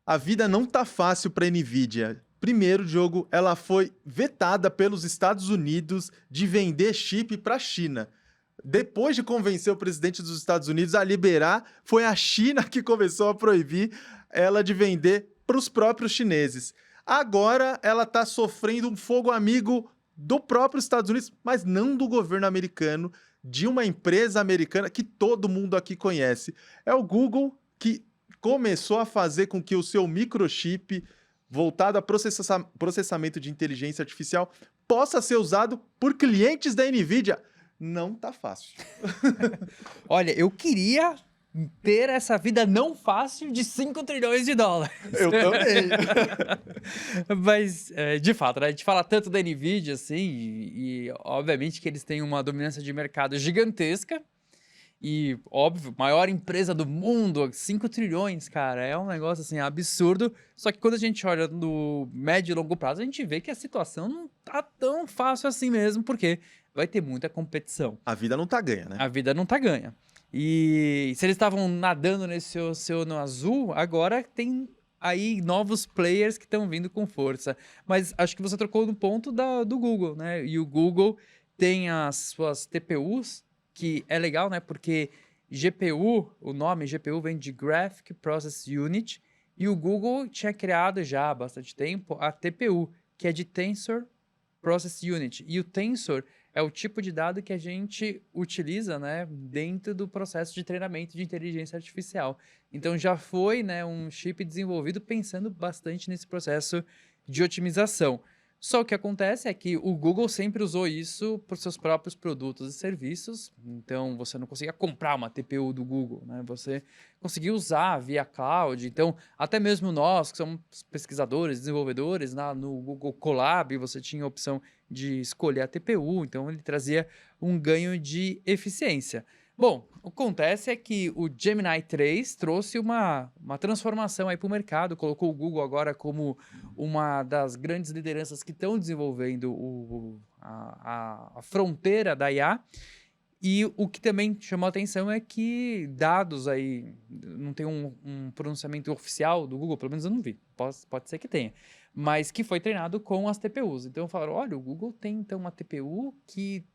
A vida não tá fácil para a Nvidia. Primeiro, Diogo, ela foi vetada pelos Estados Unidos de vender chip para a China. Depois de convencer o presidente dos Estados Unidos a liberar, foi a China que começou a proibir ela de vender para os próprios chineses. Agora ela está sofrendo um fogo amigo do próprio Estados Unidos, mas não do governo americano, de uma empresa americana que todo mundo aqui conhece. É o Google que começou a fazer com que o seu microchip voltado a processamento de inteligência artificial possa ser usado por clientes da Nvidia. Não tá fácil. Olha, eu queria ter essa vida não fácil de 5 trilhões de dólares. Eu também. Mas, de fato, né, a gente fala tanto da NVIDIA, assim, obviamente que eles têm uma dominância de mercado gigantesca. E, óbvio, maior empresa do mundo, 5 trilhões, cara, é um negócio, assim, absurdo. Só que quando a gente olha no médio e longo prazo, a gente vê que a situação não tá tão fácil assim mesmo, porque vai ter muita competição. A vida não tá ganha, né? A vida não tá ganha. E se eles estavam nadando nesse oceano azul, agora tem aí novos players que estão vindo com força. Mas acho que você trocou no ponto do Google, né? E o Google tem as suas TPUs, que é legal, né? Porque GPU, o nome GPU vem de Graphic Process Unit, e o Google tinha criado já há bastante tempo a TPU, que é de Tensor Process Unit. E o Tensor é o tipo de dado que a gente utiliza, né, dentro do processo de treinamento de inteligência artificial. Então já foi, né, um chip desenvolvido pensando bastante nesse processo de otimização. Só o que acontece é que o Google sempre usou isso para os seus próprios produtos e serviços. Então você não conseguia comprar uma TPU do Google, né? Você conseguia usar via cloud. Então até mesmo nós, que somos pesquisadores, desenvolvedores, no Google Colab, você tinha a opção de escolher a TPU. Então ele trazia um ganho de eficiência. Bom, o que acontece é que o Gemini 3 trouxe uma transformação aí para o mercado, colocou o Google agora como uma das grandes lideranças que estão desenvolvendo a fronteira da IA. E o que também chamou a atenção é que dados aí, não tem um pronunciamento oficial do Google, pelo menos eu não vi, pode ser que tenha, mas que foi treinado com as TPUs. Então falaram, olha, o Google tem então uma TPU que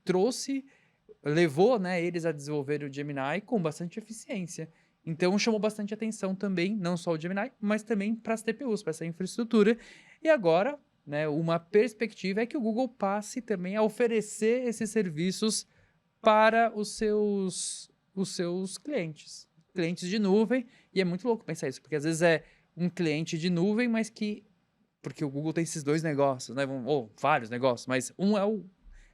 levou, né, eles a desenvolver o Gemini com bastante eficiência. Então chamou bastante atenção também, não só o Gemini, mas também para as TPUs, para essa infraestrutura. E agora, né, uma perspectiva é que o Google passe também a oferecer esses serviços para os seus clientes de nuvem. E é muito louco pensar isso, porque às vezes é um cliente de nuvem, mas que... Porque o Google tem esses dois negócios, né, ou vários negócios, mas um é o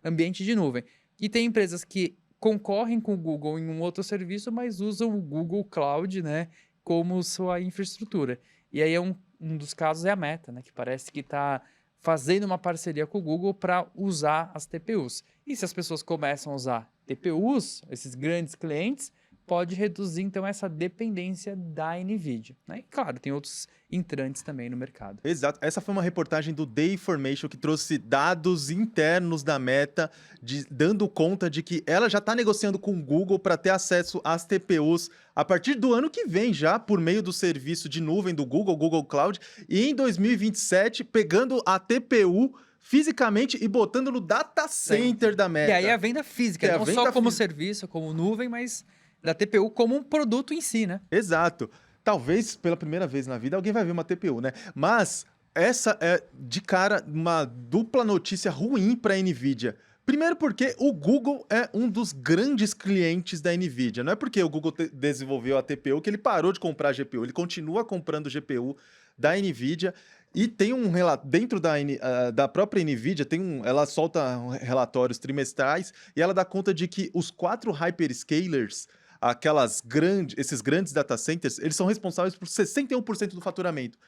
ambiente de nuvem. E tem empresas que concorrem com o Google em um outro serviço, mas usam o Google Cloud, né, como sua infraestrutura. E aí um dos casos é a Meta, né, que parece que está fazendo uma parceria com o Google para usar as TPUs. E se as pessoas começam a usar TPUs, esses grandes clientes, pode reduzir, então, essa dependência da NVIDIA, né? E, claro, tem outros entrantes também no mercado. Exato. Essa foi uma reportagem do The Information que trouxe dados internos da Meta, dando conta de que ela já está negociando com o Google para ter acesso às TPUs a partir do ano que vem já, por meio do serviço de nuvem do Google, Google Cloud, e em 2027 pegando a TPU fisicamente e botando no data center da Meta. E aí a venda física, não só como serviço, como nuvem, mas da TPU como um produto em si, né? Exato. Talvez pela primeira vez na vida alguém vai ver uma TPU, né? Mas essa é de cara uma dupla notícia ruim para a Nvidia. Primeiro porque o Google é um dos grandes clientes da Nvidia. Não é porque o Google desenvolveu a TPU que ele parou de comprar a GPU. Ele continua comprando GPU da Nvidia. E tem um relato dentro da própria Nvidia, ela solta relatórios trimestrais e ela dá conta de que os 4 hyperscalers, esses grandes data centers, eles são responsáveis por 61% do faturamento.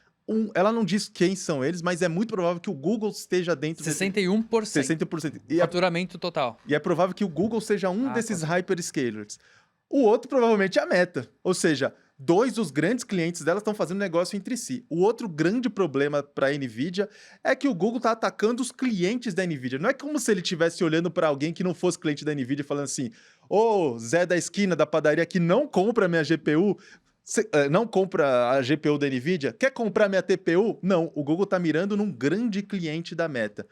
Ela não diz quem são eles, mas é muito provável que o Google esteja dentro 61%. 60%. Faturamento total. E é provável que o Google seja desses hyperscalers. O outro provavelmente é a Meta. Ou seja, 2 dos grandes clientes dela estão fazendo negócio entre si. O outro grande problema para a Nvidia é que o Google está atacando os clientes da Nvidia. Não é como se ele estivesse olhando para alguém que não fosse cliente da Nvidia falando assim: ô, Zé da esquina da padaria que não compra minha GPU, não compra a GPU da NVIDIA? Quer comprar minha TPU? Não, o Google está mirando num grande cliente da Meta.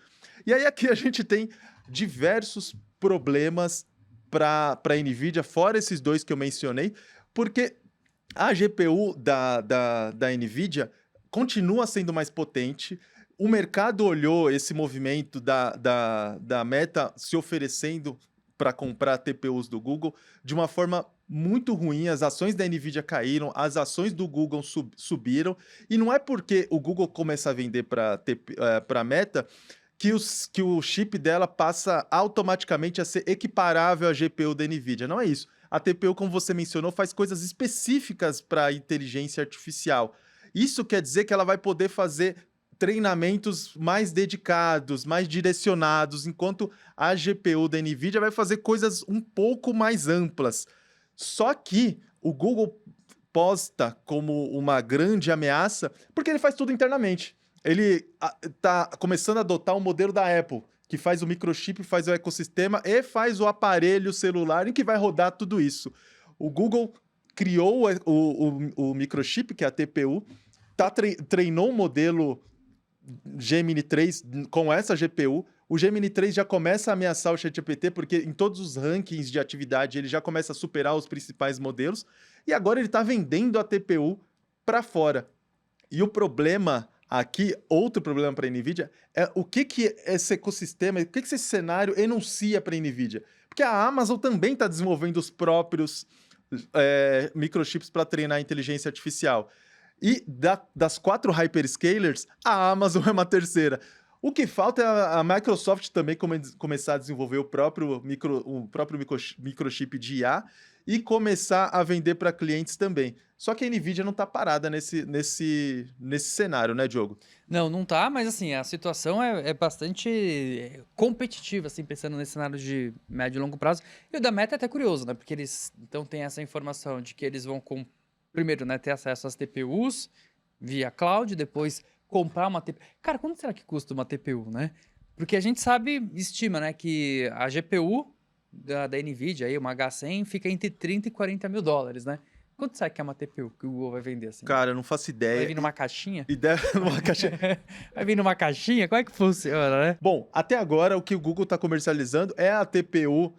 E aí aqui a gente tem diversos problemas para a NVIDIA, fora esses dois que eu mencionei, porque a GPU da NVIDIA continua sendo mais potente. O mercado olhou esse movimento da Meta se oferecendo para comprar TPUs do Google de uma forma muito ruim. As ações da NVIDIA caíram, as ações do Google subiram. E não é porque o Google começa a vender para a Meta que o chip dela passa automaticamente a ser equiparável à GPU da NVIDIA. Não é isso. A TPU, como você mencionou, faz coisas específicas para a inteligência artificial. Isso quer dizer que ela vai poder fazer treinamentos mais dedicados, mais direcionados, enquanto a GPU da NVIDIA vai fazer coisas um pouco mais amplas. Só que o Google posta como uma grande ameaça, porque ele faz tudo internamente. Ele está começando a adotar o modelo da Apple, que faz o microchip, faz o ecossistema e faz o aparelho celular em que vai rodar tudo isso. O Google criou o microchip, que é a TPU, treinou um modelo Gemini 3 com essa GPU. O Gemini 3 já começa a ameaçar o ChatGPT, porque em todos os rankings de atividade ele já começa a superar os principais modelos. E agora ele está vendendo a TPU para fora. E o problema aqui, outro problema para a NVIDIA, é o que esse ecossistema, o que esse cenário enuncia para a NVIDIA. Porque a Amazon também está desenvolvendo os próprios microchips para treinar a inteligência artificial. E das 4 hyperscalers, a Amazon é uma terceira. O que falta é a Microsoft também começar a desenvolver o próprio microchip de IA e começar a vender para clientes também. Só que a NVIDIA não está parada nesse cenário, né, Diogo? Não tá, mas assim, a situação é bastante competitiva, assim, pensando nesse cenário de médio e longo prazo. E o da Meta é até curioso, né? Porque eles então têm essa informação de que eles vão primeiro, né, ter acesso às TPUs via cloud, depois comprar uma TPU. Cara, quanto será que custa uma TPU, né? Porque a gente estima, né, que a GPU da NVIDIA, aí, uma H100, fica entre 30 e 40 mil dólares, né? Quanto será que é uma TPU que o Google vai vender assim? Cara, eu não faço ideia. Vai vir numa caixinha? Numa caixinha. Vai vir numa caixinha? Como é que funciona, né? Bom, até agora o que o Google está comercializando é a TPU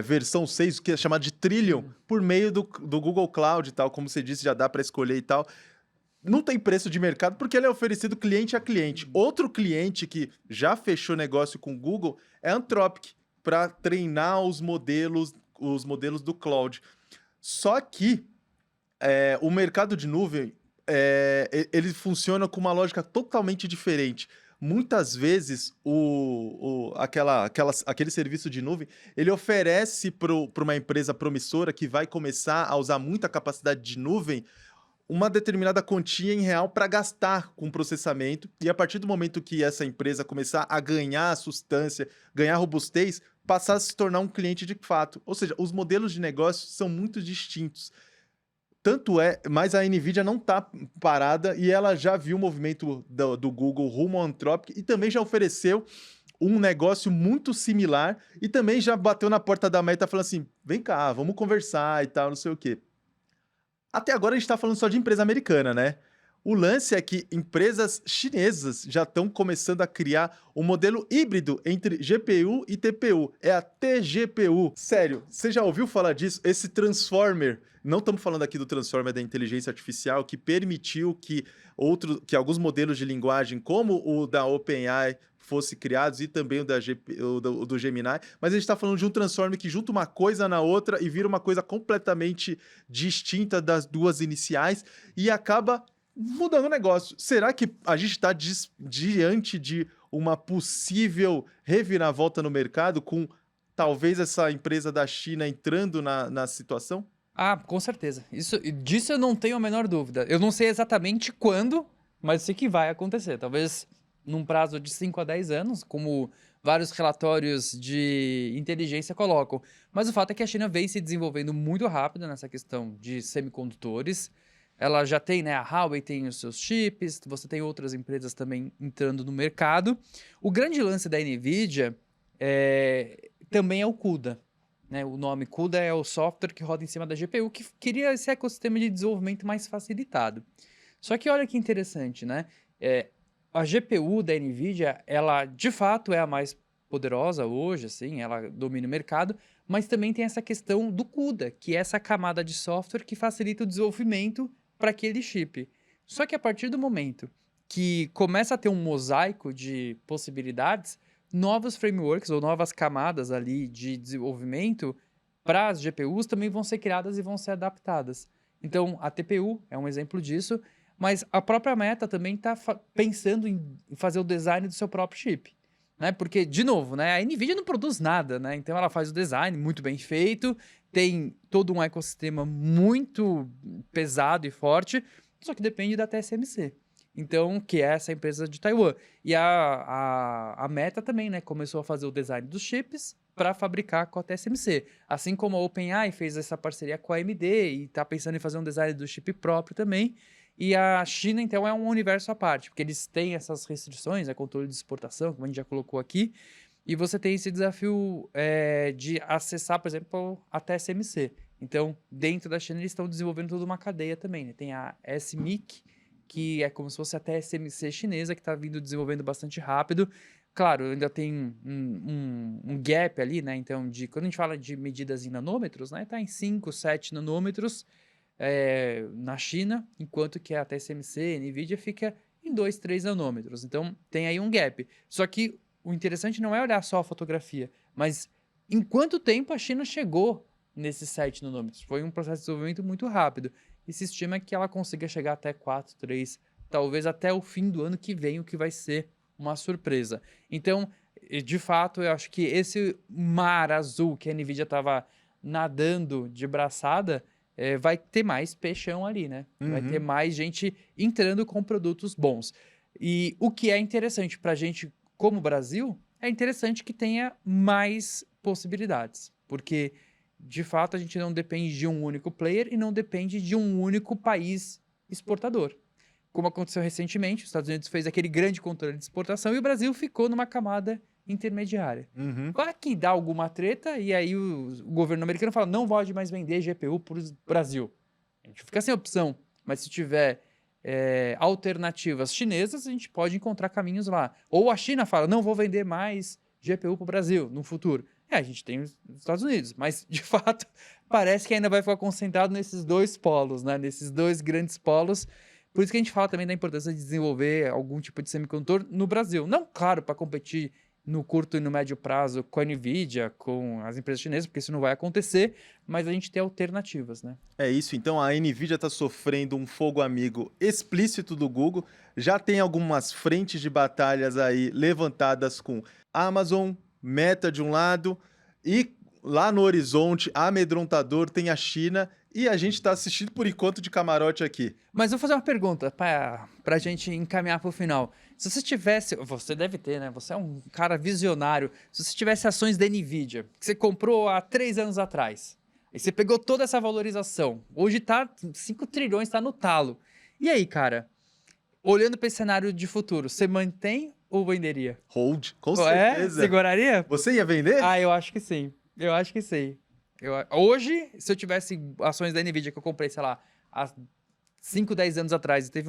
versão 6, que é chamada de Trillium, por meio do Google Cloud e tal. Como você disse, já dá para escolher e tal. Não tem preço de mercado porque ele é oferecido cliente a cliente. Outro cliente que já fechou negócio com o Google é a Anthropic, para treinar os modelos do cloud. Só que o mercado de nuvem ele funciona com uma lógica totalmente diferente. Muitas vezes aquele serviço de nuvem ele oferece para uma empresa promissora que vai começar a usar muita capacidade de nuvem uma determinada quantia em real para gastar com processamento, e a partir do momento que essa empresa começar a ganhar substância, ganhar robustez, passar a se tornar um cliente de fato. Ou seja, os modelos de negócio são muito distintos. Mas a NVIDIA não está parada e ela já viu o movimento do Google rumo ao Anthropic e também já ofereceu um negócio muito similar e também já bateu na porta da Meta falando assim, vem cá, vamos conversar e tal, não sei o quê. Até agora a gente está falando só de empresa americana, né? O lance é que empresas chinesas já estão começando a criar um modelo híbrido entre GPU e TPU. É a TGPU. Sério, você já ouviu falar disso? Esse Transformer. Não estamos falando aqui do Transformer da inteligência artificial, que permitiu que alguns modelos de linguagem, como o da OpenAI, fossem criados, e também o do Gemini, mas a gente está falando de um Transformer que junta uma coisa na outra e vira uma coisa completamente distinta das duas iniciais e acaba mudando o negócio. Será que a gente está diante de uma possível reviravolta no mercado com talvez essa empresa da China entrando na situação? Ah, com certeza. Disso eu não tenho a menor dúvida. Eu não sei exatamente quando, mas sei que vai acontecer. Talvez num prazo de 5 a 10 anos, como vários relatórios de inteligência colocam. Mas o fato é que a China vem se desenvolvendo muito rápido nessa questão de semicondutores. Ela já tem, né, a Huawei tem os seus chips, você tem outras empresas também entrando no mercado. O grande lance da NVIDIA também é o CUDA. né? O nome CUDA é o software que roda em cima da GPU, que queria esse ecossistema de desenvolvimento mais facilitado. Só que olha que interessante, né? A GPU da NVIDIA, ela de fato é a mais poderosa hoje, assim, ela domina o mercado, mas também tem essa questão do CUDA, que é essa camada de software que facilita o desenvolvimento para aquele chip. Só que a partir do momento que começa a ter um mosaico de possibilidades, novos frameworks ou novas camadas ali de desenvolvimento para as GPUs também vão ser criadas e vão ser adaptadas. Então, a TPU é um exemplo disso, mas a própria Meta também está pensando em fazer o design do seu próprio chip. Né? Porque, de novo, né? A NVIDIA não produz nada, né? Então ela faz o design muito bem feito, tem todo um ecossistema muito pesado e forte, só que depende da TSMC. Então, que é essa empresa de Taiwan. E a Meta também, né? Começou a fazer o design dos chips para fabricar com a TSMC. Assim como a OpenAI fez essa parceria com a AMD e está pensando em fazer um design do chip próprio também. E a China, então, é um universo à parte, porque eles têm essas restrições, controle de exportação, como a gente já colocou aqui, e você tem esse desafio de acessar, por exemplo, a TSMC. Então, dentro da China, eles estão desenvolvendo toda uma cadeia também, né? Tem a SMIC, que é como se fosse a TSMC chinesa, que está vindo desenvolvendo bastante rápido. Claro, ainda tem um gap ali, né? Então, quando a gente fala de medidas em nanômetros, né? Está em 5, 7 nanômetros, na China, enquanto que a TSMC, a NVIDIA, fica em 2, 3 nanômetros. Então, tem aí um gap. Só que o interessante não é olhar só a fotografia, mas em quanto tempo a China chegou nesses 7 nanômetros. Foi um processo de desenvolvimento muito rápido. E se estima que ela consiga chegar até 4, 3, talvez até o fim do ano que vem, o que vai ser uma surpresa. Então, de fato, eu acho que esse mar azul que a NVIDIA estava nadando de braçada, vai ter mais peixão ali, né? Vai ter mais gente entrando com produtos bons. E o que é interessante para a gente, como Brasil, é interessante que tenha mais possibilidades. Porque, de fato, a gente não depende de um único player e não depende de um único país exportador. Como aconteceu recentemente, os Estados Unidos fez aquele grande controle de exportação e o Brasil ficou numa camada intermediária. Claro que dá alguma treta e aí o governo americano fala, não pode mais vender GPU para o Brasil. A gente fica sem opção, mas se tiver alternativas chinesas, a gente pode encontrar caminhos lá. Ou a China fala, não vou vender mais GPU para o Brasil no futuro. A gente tem os Estados Unidos, mas de fato parece que ainda vai ficar concentrado nesses dois polos, né? Nesses dois grandes polos. Por isso que a gente fala também da importância de desenvolver algum tipo de semicondutor no Brasil. Não, claro, para competir no curto e no médio prazo com a NVIDIA, com as empresas chinesas, porque isso não vai acontecer, mas a gente tem alternativas, né? É isso, então a NVIDIA está sofrendo um fogo amigo explícito do Google, já tem algumas frentes de batalhas aí levantadas com Amazon, Meta de um lado, e lá no horizonte, amedrontador, tem a China, e a gente está assistindo por enquanto de camarote aqui. Mas vou fazer uma pergunta para a gente encaminhar para o final. Se você tivesse, você deve ter, né? Você é um cara visionário. Se você tivesse ações da NVIDIA, que você comprou há 3 anos atrás, e você pegou toda essa valorização, hoje tá 5 trilhões, tá no talo. E aí, cara, olhando para esse cenário de futuro, você mantém ou venderia? Hold, com certeza. Seguraria? Você ia vender? Ah, eu acho que sim. Eu acho que sim. Hoje, se eu tivesse ações da NVIDIA que eu comprei, sei lá, há 5, 10 anos atrás e teve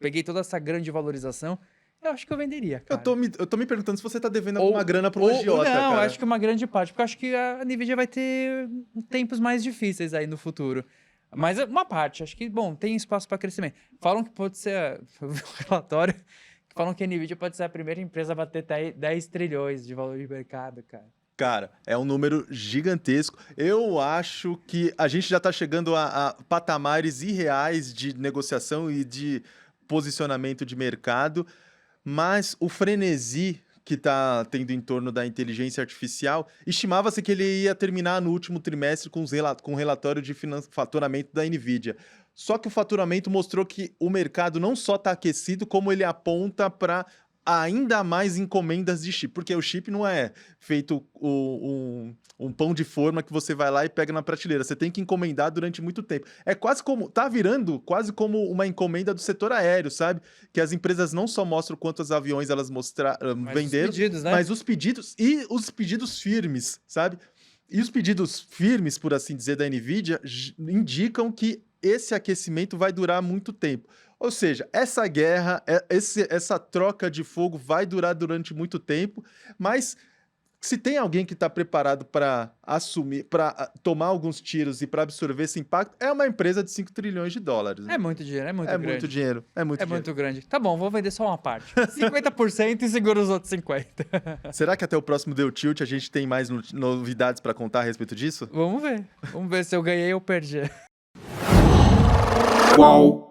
peguei toda essa grande valorização, eu acho que eu venderia, cara. Eu tô me perguntando se você tá devendo alguma grana pro agiota, não, cara. acho que uma grande parte, porque eu acho que a NVIDIA vai ter tempos mais difíceis aí no futuro. Mas uma parte, acho que, bom, tem espaço para crescimento. Falam que pode ser, eu vi um relatório, que falam que a NVIDIA pode ser a primeira empresa a bater 10 trilhões de valor de mercado, cara. Cara, é um número gigantesco. Eu acho que a gente já está chegando a patamares irreais de negociação e de posicionamento de mercado, mas o frenesi que está tendo em torno da inteligência artificial, estimava-se que ele ia terminar no último trimestre com um relatório de faturamento da NVIDIA. Só que o faturamento mostrou que o mercado não só está aquecido, como ele aponta para ainda mais encomendas de chip, porque o chip não é feito um pão de forma que você vai lá e pega na prateleira, você tem que encomendar durante muito tempo. É quase como, tá virando quase como uma encomenda do setor aéreo, sabe? Que as empresas não só mostram quantos aviões elas venderam, os pedidos, né? mas os pedidos e os pedidos firmes, sabe? E os pedidos firmes, por assim dizer, da NVIDIA indicam que esse aquecimento vai durar muito tempo. Ou seja, essa guerra, essa troca de fogo vai durar durante muito tempo, mas se tem alguém que está preparado para assumir, para tomar alguns tiros e para absorver esse impacto, é uma empresa de 5 trilhões de dólares. Né? É muito dinheiro, é muito É grande. muito dinheiro, é muito É dinheiro. muito grande. Tá bom, vou vender só uma parte. 50% e segura os outros 50%. Será que até o próximo Deu Tilt a gente tem mais novidades para contar a respeito disso? Vamos ver. Vamos ver se eu ganhei ou perdi. Qual?